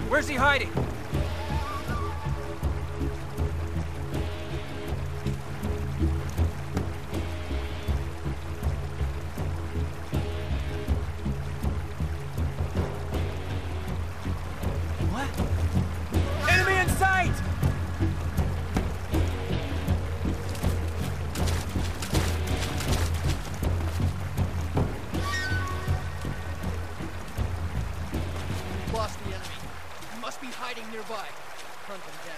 Where's he hiding? What? Enemy in sight! Lost the enemy. He must be hiding nearby. Hunt him down.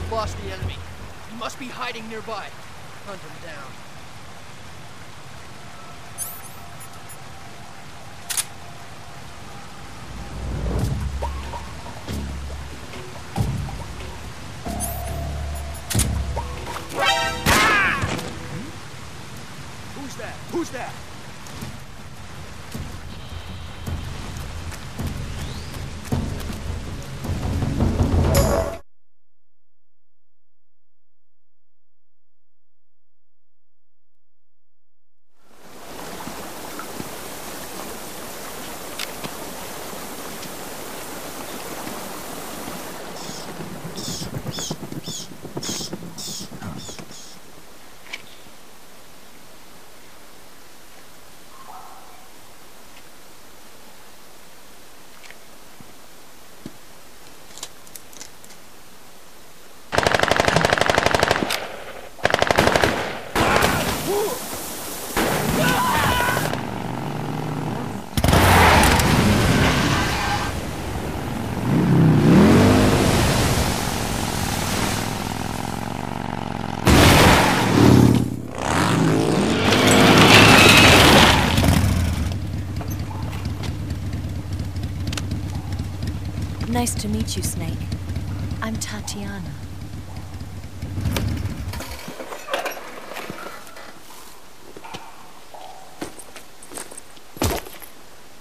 Lost the enemy. He must be hiding nearby. Hunt him down. Who's that? Who's that? Nice to meet you, Snake. I'm Tatiana.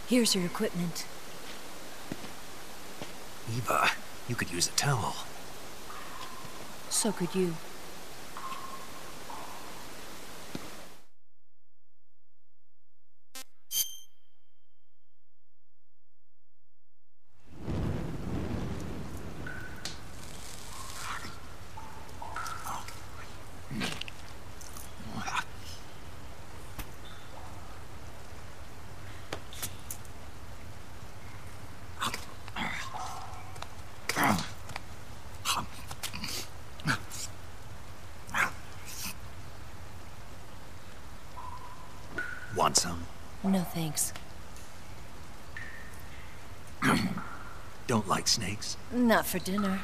Here's your equipment. Eva, you could use a towel. So could you. Want some? No thanks. Don't like snakes? Not for dinner.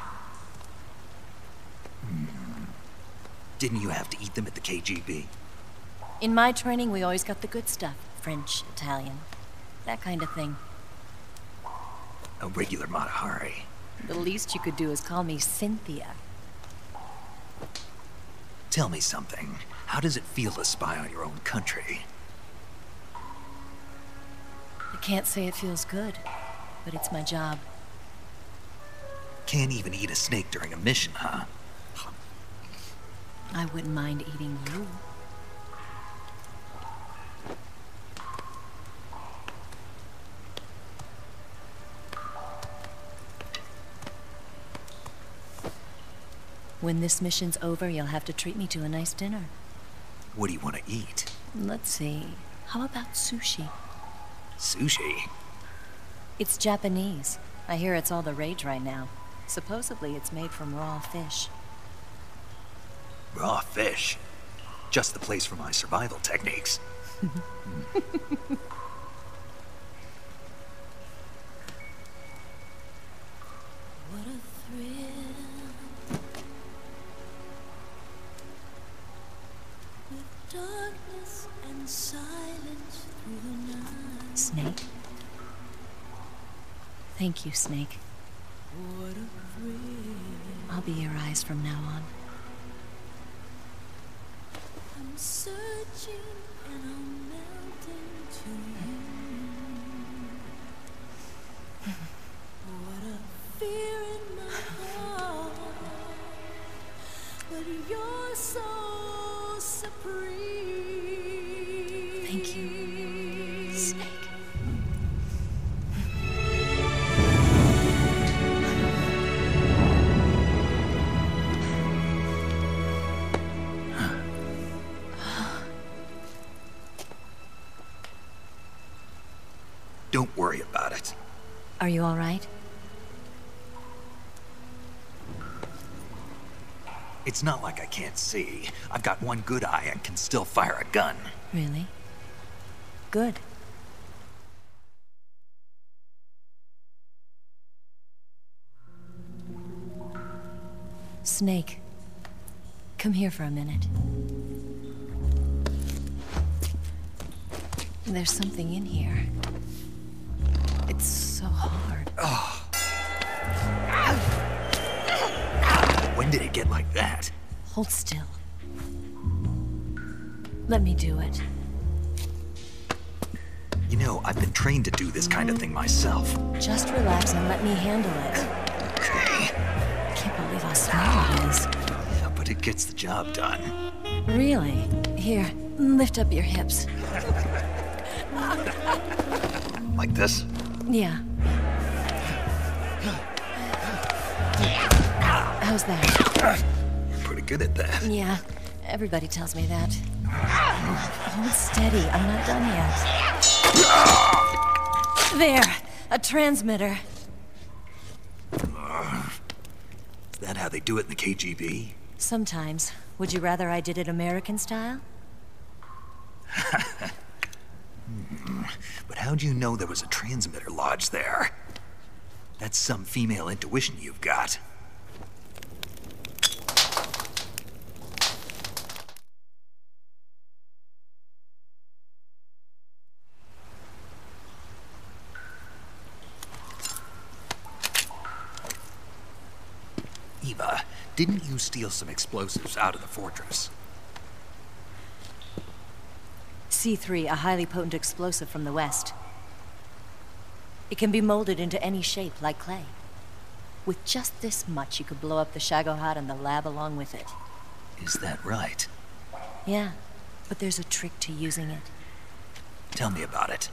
Didn't you have to eat them at the KGB? In my training, we always got the good stuff. French, Italian, that kind of thing. A regular Matahari. The least you could do is call me Cynthia. Tell me something. How does it feel to spy on your own country? I can't say it feels good, but it's my job. Can't even eat a snake during a mission, huh? I wouldn't mind eating you. When this mission's over, you'll have to treat me to a nice dinner. What do you want to eat? Let's see. How about sushi? Sushi? It's Japanese. I hear it's all the rage right now. Supposedly it's made from raw fish. Raw fish. Just the place for my survival techniques. What a thrill. With darkness and silence through the night. Snake? Thank you, Snake. What a thrill. I'll be your eyes from now on. I'm searching and I'm melting to you. What a fear in my heart, but you're so supreme. Thank you, Snake. Don't worry about it. Are you all right? It's not like I can't see. I've got one good eye and can still fire a gun. Really? Good. Snake, come here for a minute. There's something in here. It's so hard. When did it get like that? Hold still. Let me do it. You know, I've been trained to do this kind of thing myself. Just relax and let me handle it. Okay. I can't believe how small it is. Yeah, but it gets the job done. Really? Here, lift up your hips. Like this? Yeah. How's that? You're pretty good at that. Yeah, everybody tells me that. Hold steady, I'm not done yet. There, a transmitter. Is that how they do it in the KGB? Sometimes. Would you rather I did it American style? But how'd you know there was a transmitter lodged there? That's some female intuition you've got. Eva, didn't you steal some explosives out of the fortress? C3, a highly potent explosive from the West. It can be molded into any shape, like clay. With just this much, you could blow up the Shagohod and the lab along with it. Is that right? Yeah, but there's a trick to using it. Tell me about it.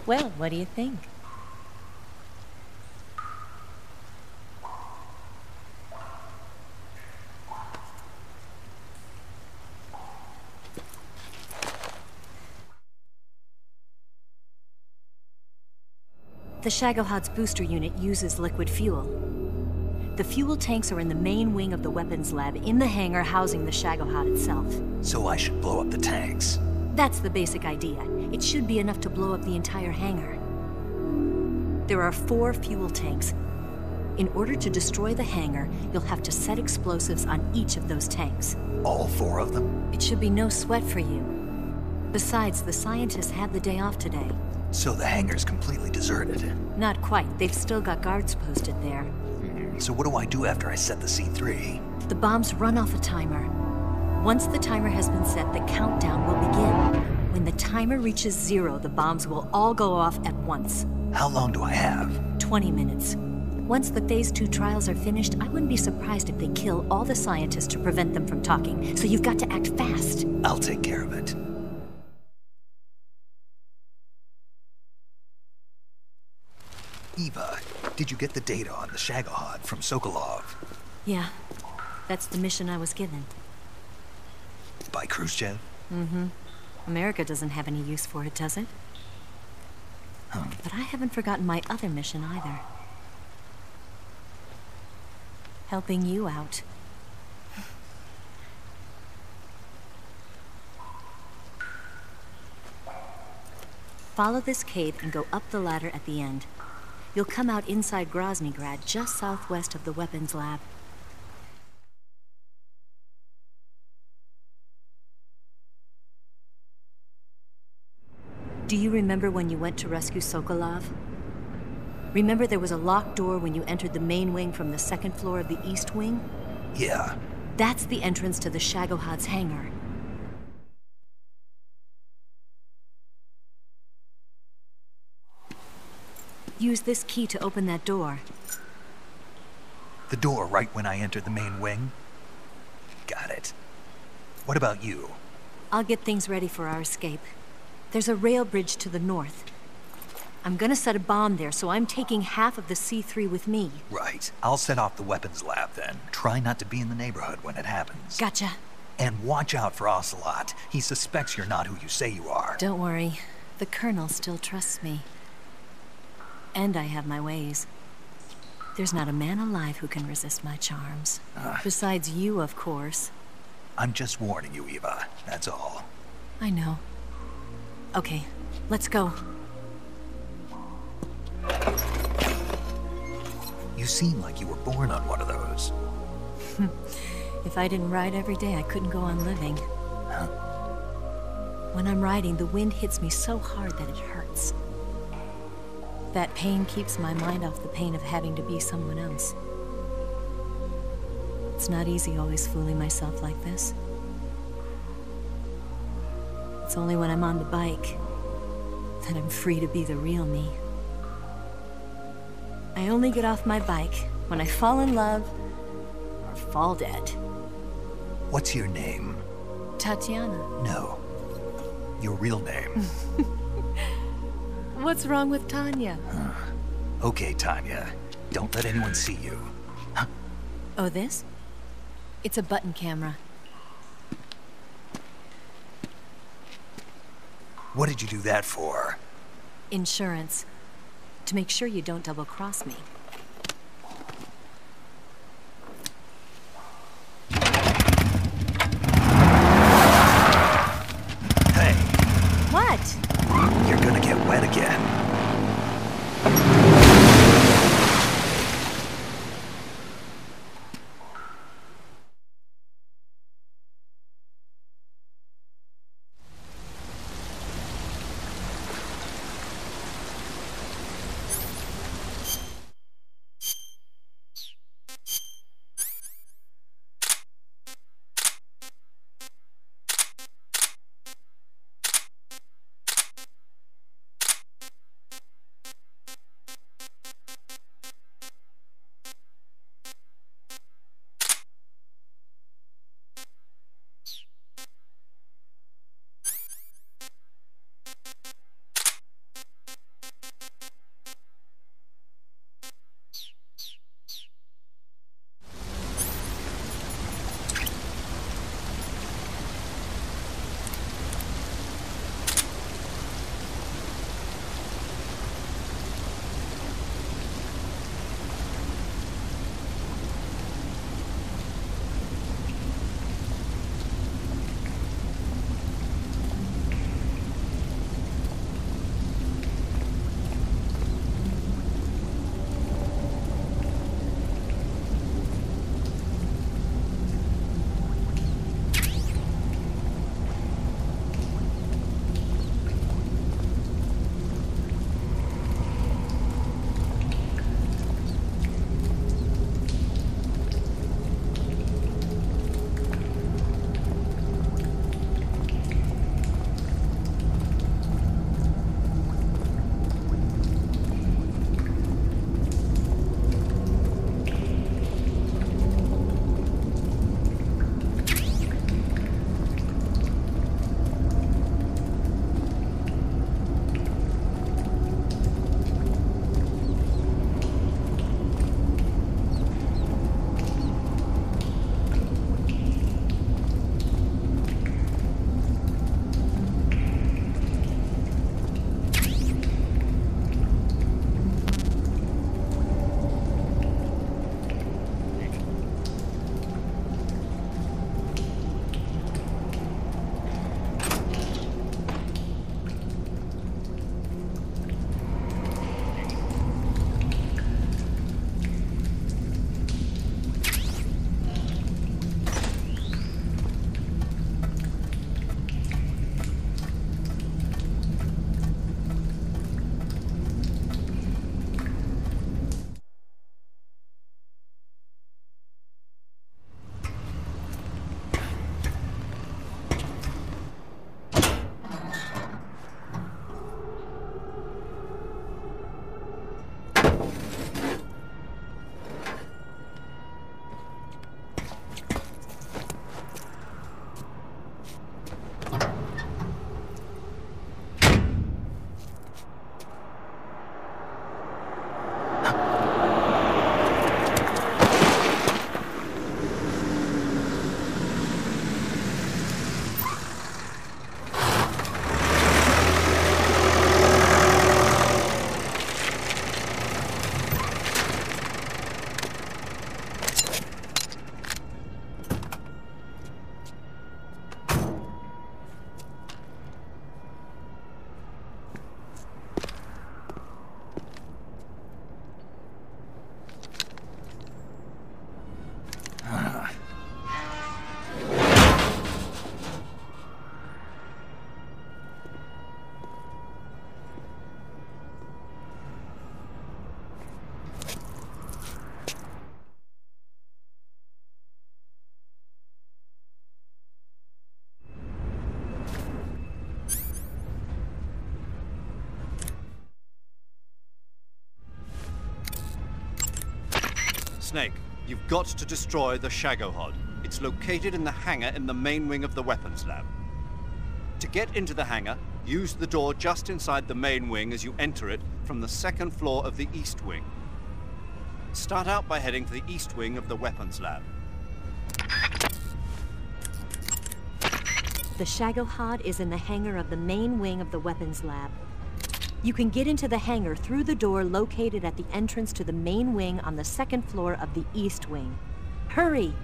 Well, what do you think? The Shagohod's booster unit uses liquid fuel. The fuel tanks are in the main wing of the weapons lab in the hangar housing the Shagohod itself. So I should blow up the tanks. That's the basic idea. It should be enough to blow up the entire hangar. There are 4 fuel tanks. In order to destroy the hangar, you'll have to set explosives on each of those tanks. All 4 of them? It should be no sweat for you. Besides, the scientists had the day off today. So the hangar's completely deserted. Not quite. They've still got guards posted there. So what do I do after I set the C3? The bombs run off a timer. Once the timer has been set, the countdown will begin. When the timer reaches 0, the bombs will all go off at once. How long do I have? 20 minutes. Once the Phase 2 trials are finished, I wouldn't be surprised if they kill all the scientists to prevent them from talking. So you've got to act fast. I'll take care of it. Eva, did you get the data on the Shagohod from Sokolov? Yeah, that's the mission I was given. By Khrushchev? Mm-hmm. America doesn't have any use for it, does it? But I haven't forgotten my other mission either. Helping you out. Follow this cave and go up the ladder at the end. You'll come out inside Groznygrad, just southwest of the weapons lab. Do you remember when you went to rescue Sokolov? Remember there was a locked door when you entered the main wing from the second floor of the east wing? Yeah. That's the entrance to the Shagohod's hangar. Use this key to open that door. The door right when I entered the main wing? Got it. What about you? I'll get things ready for our escape. There's a rail bridge to the north. I'm gonna set a bomb there, so I'm taking half of the C3 with me. Right. I'll set off the weapons lab then. Try not to be in the neighborhood when it happens. Gotcha. And watch out for Ocelot. He suspects you're not who you say you are. Don't worry. The Colonel still trusts me. And I have my ways. There's not a man alive who can resist my charms. Besides you, of course. I'm just warning you, Eva. That's all. I know. Okay, let's go. You seem like you were born on one of those. If I didn't ride every day, I couldn't go on living. When I'm riding, the wind hits me so hard that it hurts. That pain keeps my mind off the pain of having to be someone else. It's not easy always fooling myself like this. It's only when I'm on the bike that I'm free to be the real me. I only get off my bike when I fall in love or fall dead. What's your name? Tatiana. No. Your real name. What's wrong with Tanya? Okay, Tanya. Don't let anyone see you. Oh, this? It's a button camera. What did you do that for? Insurance. To make sure you don't double-cross me. Hey. What? You're gonna get wet again. Snake, you've got to destroy the Shagohod. It's located in the hangar in the main wing of the weapons lab. To get into the hangar, use the door just inside the main wing as you enter it from the second floor of the east wing. Start out by heading to the east wing of the weapons lab. The Shagohod is in the hangar of the main wing of the weapons lab. You can get into the hangar through the door located at the entrance to the main wing on the second floor of the east wing. Hurry!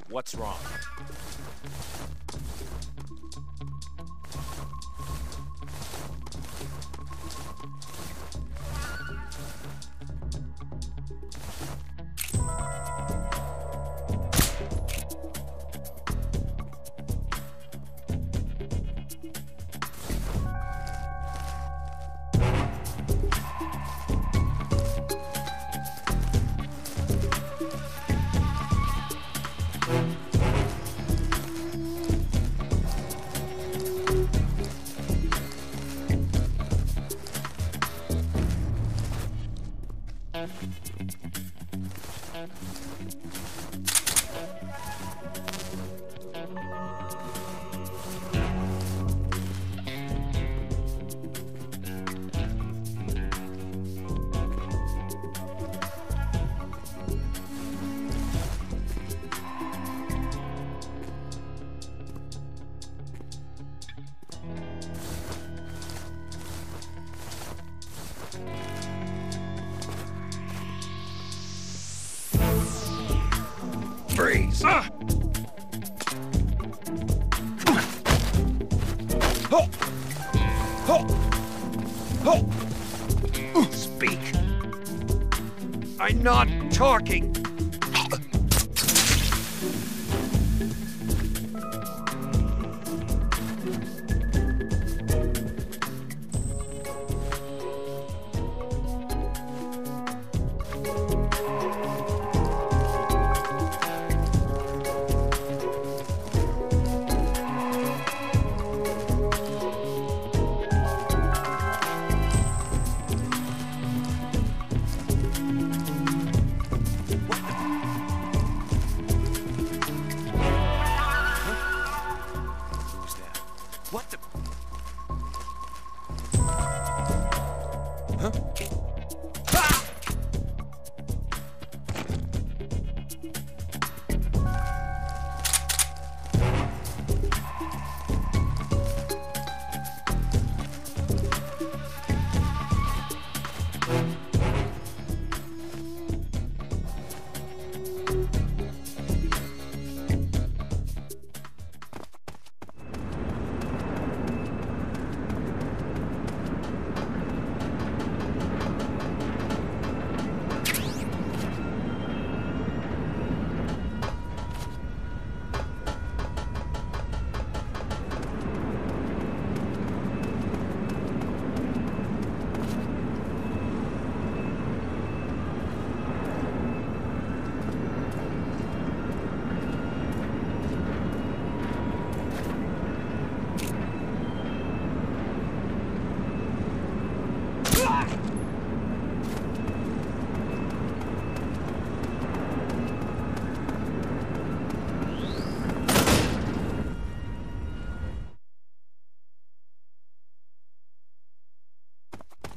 What's wrong? Freeze! Speak. I'm not talking. What the? Huh? Ah!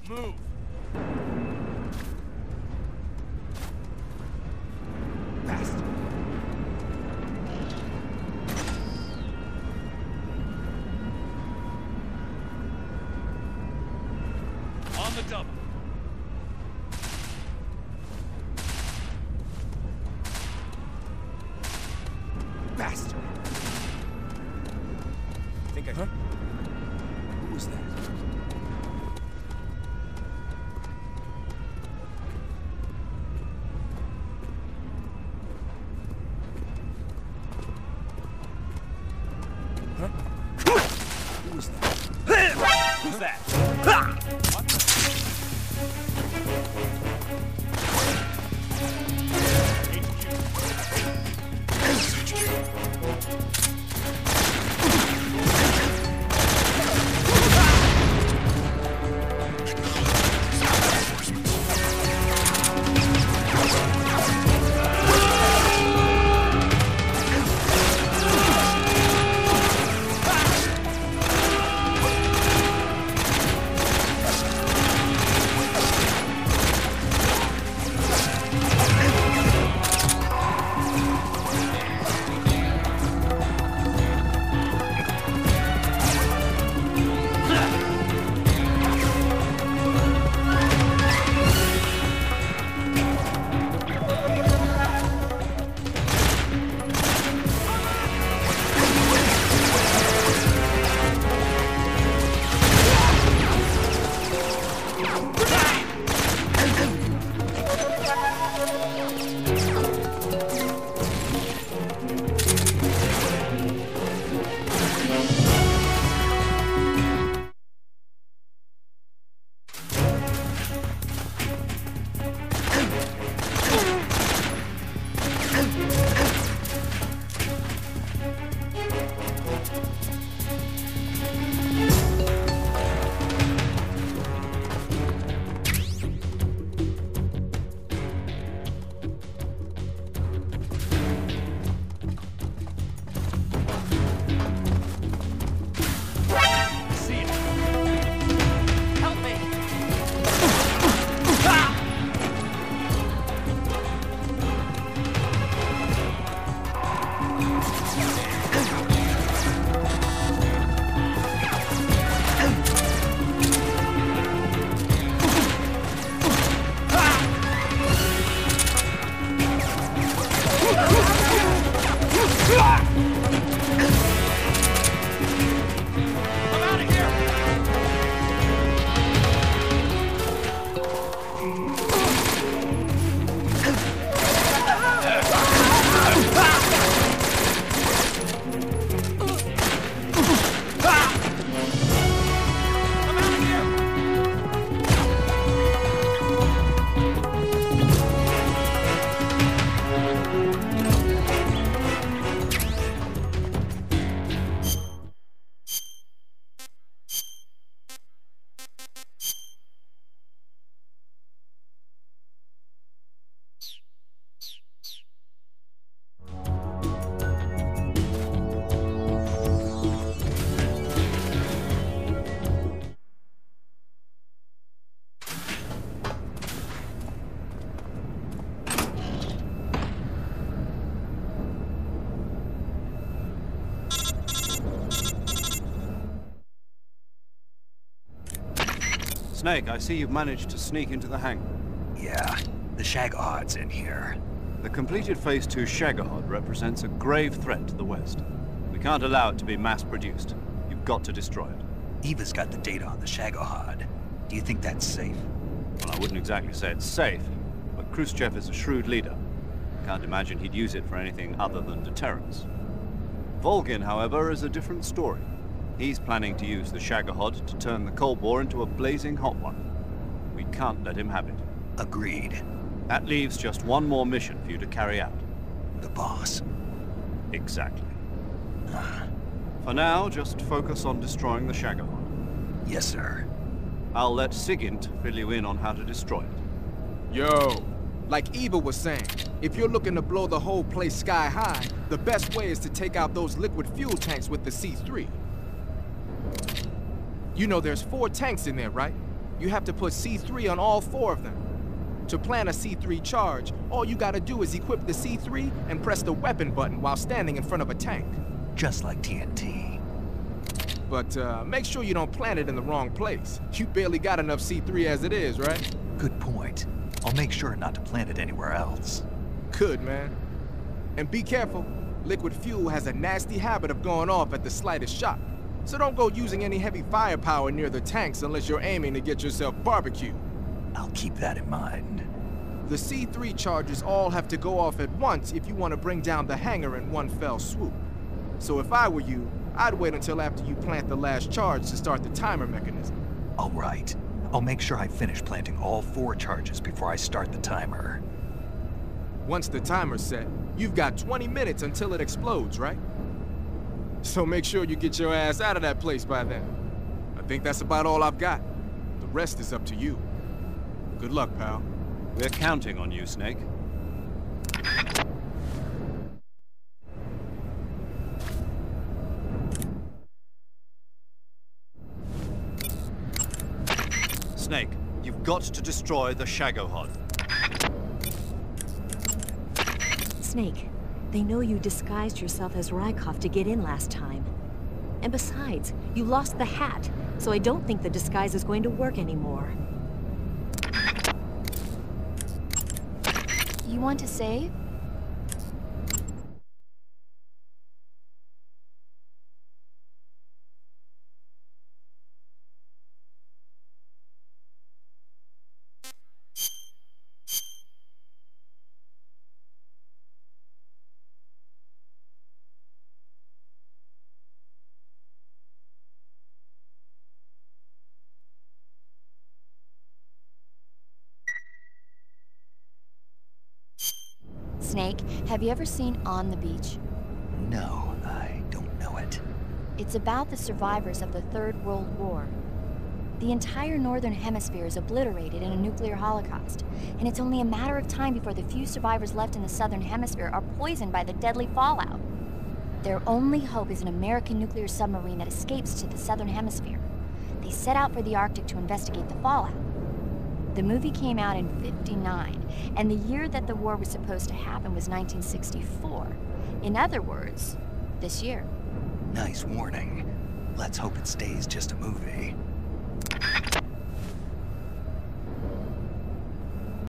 Move. Fast. On the double. Bastard! I think I... Huh? Who was that? Who was that? Who's that? Snake, I see you've managed to sneak into the hangar. Yeah, the Shagohod's in here. The completed Phase 2 Shagohod represents a grave threat to the West. We can't allow it to be mass-produced. You've got to destroy it. Eva's got the data on the Shagohod. Do you think that's safe? Well, I wouldn't exactly say it's safe, but Khrushchev is a shrewd leader. Can't imagine he'd use it for anything other than deterrence. Volgin, however, is a different story. He's planning to use the Shagohod to turn the Cold War into a blazing hot one. We can't let him have it. Agreed. That leaves just one more mission for you to carry out. The boss. Exactly. For now, just focus on destroying the Shagohod. Yes, sir. I'll let Sigint fill you in on how to destroy it. Yo, like Eva was saying, if you're looking to blow the whole place sky high, the best way is to take out those liquid fuel tanks with the C3. You know there's 4 tanks in there, right? You have to put C3 on all 4 of them. To plant a C3 charge, all you gotta do is equip the C3 and press the weapon button while standing in front of a tank. Just like TNT. But make sure you don't plant it in the wrong place. You barely got enough C3 as it is, right? Good point. I'll make sure not to plant it anywhere else. Good, man. And be careful. Liquid fuel has a nasty habit of going off at the slightest shock. So don't go using any heavy firepower near the tanks unless you're aiming to get yourself barbecued. I'll keep that in mind. The C3 charges all have to go off at once if you want to bring down the hangar in one fell swoop. So if I were you, I'd wait until after you plant the last charge to start the timer mechanism. All right. I'll make sure I finish planting all 4 charges before I start the timer. Once the timer's set, you've got 20 minutes until it explodes, right? So make sure you get your ass out of that place by then. I think that's about all I've got. The rest is up to you. Good luck, pal. We're counting on you, Snake. Snake, you've got to destroy the Shagohod. Snake, they know you disguised yourself as Rykov to get in last time. And besides, you lost the hat, so I don't think the disguise is going to work anymore. You want to save? Snake, have you ever seen On the Beach? No, I don't know it. It's about the survivors of the Third World War. The entire Northern Hemisphere is obliterated in a nuclear holocaust, and it's only a matter of time before the few survivors left in the Southern Hemisphere are poisoned by the deadly fallout. Their only hope is an American nuclear submarine that escapes to the Southern Hemisphere. They set out for the Arctic to investigate the fallout. The movie came out in '59, and the year that the war was supposed to happen was 1964. In other words, this year. Nice warning. Let's hope it stays just a movie.